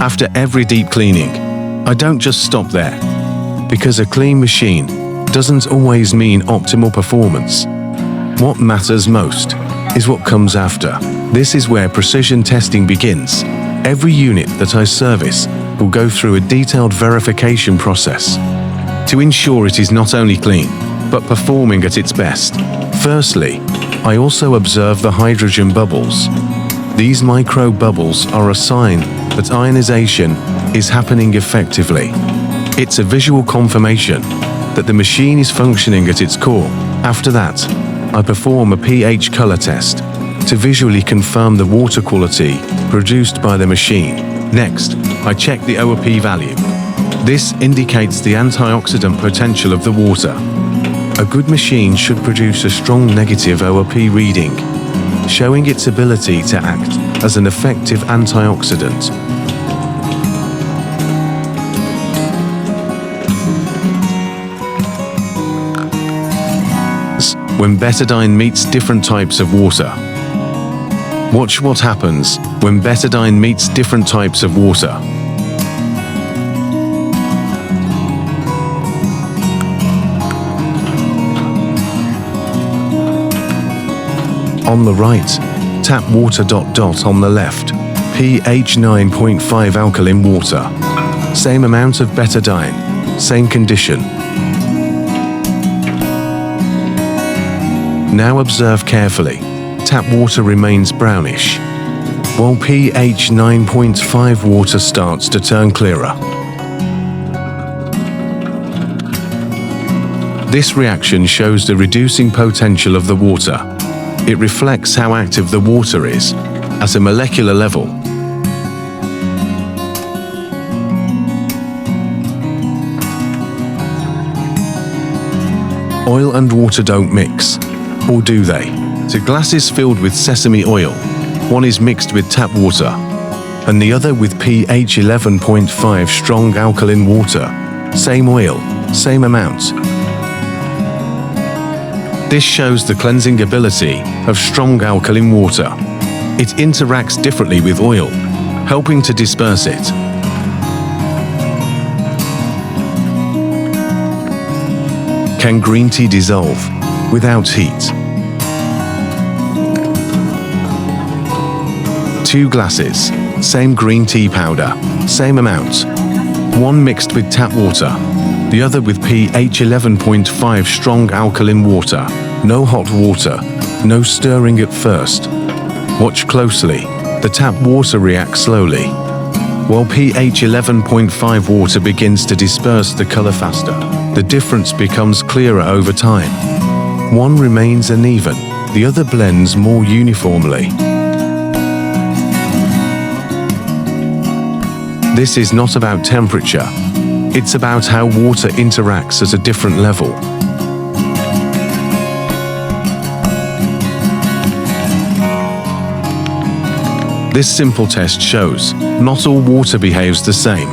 After every deep cleaning, I don't just stop there, because a clean machine doesn't always mean optimal performance. What matters most is what comes after. This is where precision testing begins. Every unit that I service will go through a detailed verification process to ensure it is not only clean, but performing at its best. Firstly, I also observe the hydrogen bubbles. These micro bubbles are a sign that ionization is happening effectively. It's a visual confirmation that the machine is functioning at its core. After that, I perform a pH color test to visually confirm the water quality produced by the machine. Next, I check the ORP value. This indicates the antioxidant potential of the water. A good machine should produce a strong negative ORP reading, showing its ability to act as an effective antioxidant. When betadine meets different types of water. Watch what happens when betadine meets different types of water. On the right, tap water ... On the left, pH 9.5 alkaline water. Same amount of betadine, same condition. Now observe carefully. Tap water remains brownish, while pH 9.5 water starts to turn clearer. This reaction shows the reducing potential of the water. It reflects how active the water is at a molecular level. Oil and water don't mix. Or do they? The glass is filled with sesame oil. One is mixed with tap water, and the other with pH 11.5 strong alkaline water. Same oil, same amount. This shows the cleansing ability of strong alkaline water. It interacts differently with oil, helping to disperse it. Can green tea dissolve without heat? 2 glasses, same green tea powder, same amount. One mixed with tap water, the other with pH 11.5 strong alkaline water. No hot water, no stirring at first. Watch closely. The tap water reacts slowly, while pH 11.5 water begins to disperse the color faster. The difference becomes clearer over time. One remains uneven, the other blends more uniformly. This is not about temperature. It's about how water interacts at a different level. This simple test shows not all water behaves the same.